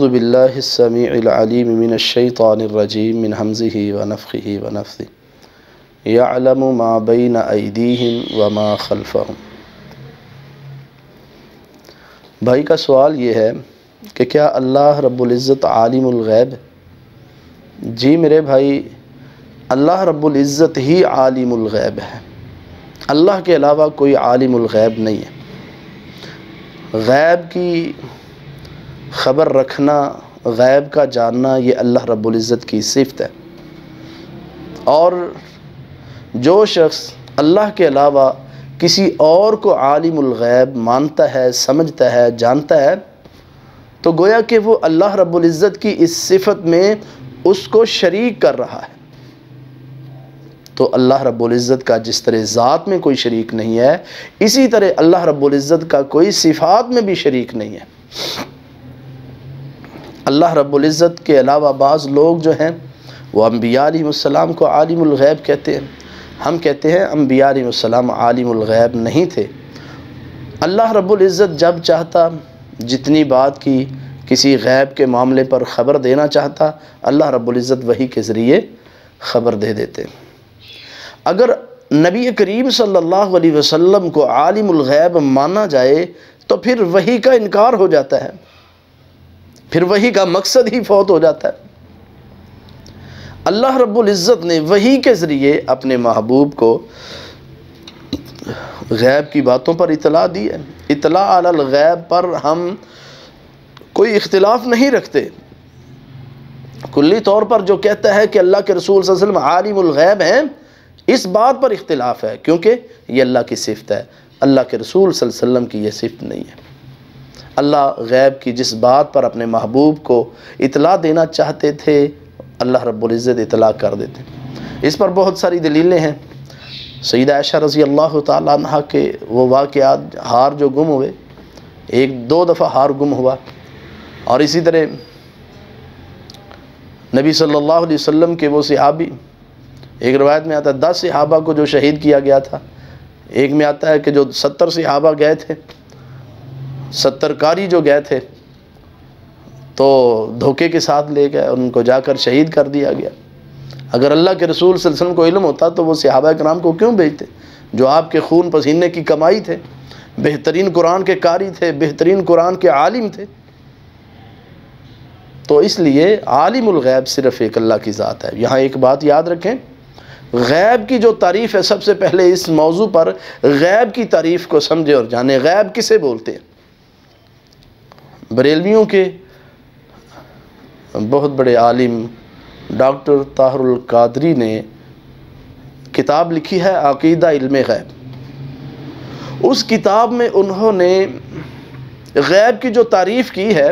اعوذ باللہ السمیع العلیم من الشیطان الرجیم من حمزہ ونفخہ ونفثہ یعلم ما بین ایدیہم وما خلفہم۔ بھائی کا سوال یہ ہے کہ کیا اللہ رب العزت عالم الغیب؟ جی میرے بھائی، اللہ رب العزت ہی عالم الغیب ہے، اللہ کے علاوہ کوئی عالم الغیب نہیں ہے۔ غیب کی خبر رکھنا، غیب کا جاننا، یہ اللہ رب العزت کی صفت ہے، اور جو شخص اللہ کے علاوہ کسی اور کو عالم الغیب مانتا ہے، سمجھتا ہے، جانتا ہے، تو گویا کہ وہ اللہ رب العزت کی اس صفت میں اس کو شریک کر رہا ہے۔ تو اللہ رب العزت کا جس طرح ذات میں کوئی شریک نہیں ہے، اسی طرح اللہ رب العزت کا کوئی صفات میں بھی شریک نہیں ہے۔ اللہ رب العزت کے علاوہ بعض لوگ جو ہیں وہ انبیاء علیہ السلام کو عالم الغیب کہتے ہیں۔ ہم کہتے ہیں انبیاء علیہ السلام عالم الغیب نہیں تھے۔ اللہ رب العزت جب چاہتا، جتنی بات کی، کسی غیب کے معاملے پر خبر دینا چاہتا، اللہ رب العزت وحی کے ذریعے خبر دے دیتے۔ اگر نبی کریم صلی اللہ علیہ وسلم کو عالم الغیب مانا جائے تو پھر وحی کا انکار ہو جاتا ہے، پھر وحی کا مقصد ہی فوت ہو جاتا ہے۔ اللہ رب العزت نے وحی کے ذریعے اپنے محبوب کو غیب کی باتوں پر اطلاع دی ہے۔ اطلاع علی الغیب پر ہم کوئی اختلاف نہیں رکھتے۔ کلی طور پر جو کہتا ہے کہ اللہ کے رسول صلی اللہ علیہ وسلم عالم الغیب ہیں، اس بات پر اختلاف ہے، کیونکہ یہ اللہ کی صفت ہے، اللہ کے رسول صلی اللہ علیہ وسلم کی یہ صفت نہیں ہے۔ اللہ غیب کی جس بات پر اپنے محبوب کو اطلاع دینا چاہتے تھے، اللہ رب العزت اطلاع کر دیتے۔ اس پر بہت ساری دلیلیں ہیں۔ سیدہ عائشہ رضی اللہ تعالیٰ عنہ کے وہ واقعات، ہار جو گم ہوئے، ایک دو دفعہ ہار گم ہوا، اور اسی طرح نبی صلی اللہ علیہ وسلم کے وہ صحابی، ایک روایت میں آتا ہے 10 صحابہ کو جو شہید کیا گیا تھا، ایک میں آتا ہے کہ جو 70 صحابہ گئے تھے، 70 قاری جو گئے تھے تو دھوکے کے ساتھ لے گئے، ان کو جا کر شہید کر دیا گیا۔ اگر اللہ کے رسول صلی اللہ علیہ وسلم کو علم ہوتا تو وہ صحابہ کرام کو کیوں بھیجتے، جو آپ کے خون پسینے کی کمائی تھے، بہترین قرآن کے قاری تھے، بہترین قرآن کے عالم تھے۔ تو اس لیے عالم الغیب صرف ایک اللہ کی ذات ہے۔ یہاں ایک بات یاد رکھیں، غیب کی جو تعریف ہے، سب سے پہلے اس موضوع پر غیب کی تعریف کو سمجھے اور جانے۔ غیب کسے بولتے ہیں؟ بریلویوں کے بہت بڑے عالم ڈاکٹر طاہر القادری نے کتاب لکھی ہے عقیدہ علم غیب۔ اس کتاب میں انہوں نے غیب کی جو تعریف کی ہے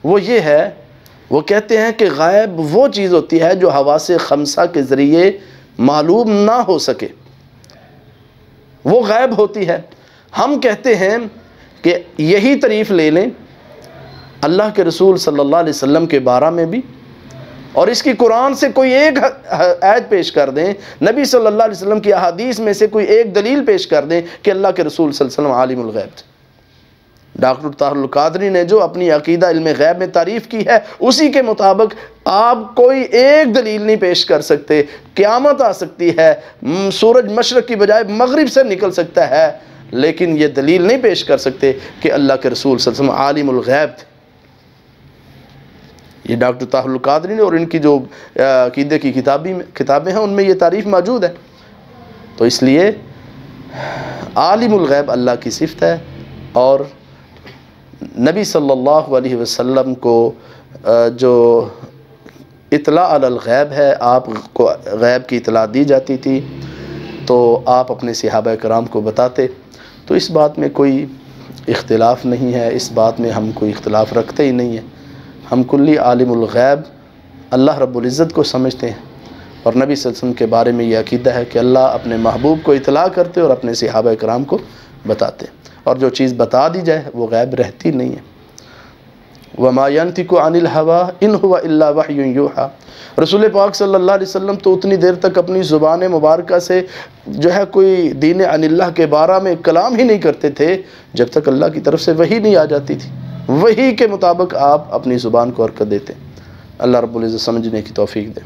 وہ یہ ہے، وہ کہتے ہیں کہ غیب وہ چیز ہوتی ہے جو حواس خمسہ کے ذریعے معلوم نہ ہو سکے، وہ غیب ہوتی ہے۔ ہم کہتے ہیں کہ یہی تعریف لے لیں اللہ کے رسول صلی اللہ علیہ وسلم کے بارے میں بھی، اور اس کی قرآن سے کوئی ایک آیت پیش کر دیں، نبی صلی اللہ علیہ وسلم کی احادیث میں سے کوئی ایک دلیل پیش کر دیں کہ اللہ کے رسول صلی اللہ علیہ وسلم عالم الغیب تھے۔ ڈاکٹر طاہر القادری نے جو اپنی عقیدہ علم غیب میں تعریف کی ہے، اسی کے مطابق آپ کوئی ایک دلیل نہیں پیش کر سکتے۔ قیامت آ سکتی ہے، سورج مشرق کی بجائے مغرب سے نکل سکتا ہے، لیکن یہ دلیل نہیں پیش کر سکتے کہ اللہ کے رسول صلی اللہ علیہ وسلم عالم الغیب تھے۔ یہ ڈاکٹر طاہر القادری نے، اور ان کی جو عقیدے کی کتابیں ہیں ان میں یہ تعریف موجود ہے۔ تو اس لیے عالم الغیب اللہ کی صفت ہے، اور نبی صلی اللہ علیہ وسلم کو جو اطلاع علی الغیب ہے، آپ کو غیب کی اطلاع دی جاتی تھی تو آپ اپنے صحابہ کرام کو بتاتے۔ تو اس بات میں کوئی اختلاف نہیں ہے، اس بات میں ہم کوئی اختلاف رکھتے ہی نہیں ہیں۔ ہم کلی عالم الغیب اللہ رب العزت کو سمجھتے ہیں، اور نبی صلی اللہ علیہ وسلم کے بارے میں یہ عقیدہ ہے کہ اللہ اپنے محبوب کو اطلاع کرتے اور اپنے صحابہ کرام کو بتاتے، اور جو چیز بتا دی جائے وہ غیب رہتی نہیں ہے۔ وَمَا يَنْتِقُ عَنِ الْهَوَىٰ إِنْ هُوَ إِلَّا وَحْيٌ يُوحَىٰ۔ رسول پاک صلی اللہ علیہ وسلم تو اتنی دیر تک اپنی زبان مبارکہ سے جو ہے کوئی دین عن اللہ کے بارے میں کلام ہی نہیں کرتے تھے جب تک اللہ کی طرف سے وحی نہیں آ جاتی تھی۔ وہی کے مطابق آپ اپنی زبان کو حرکت دیتے ہیں۔ اللہ رب العزت سمجھنے کی توفیق دے۔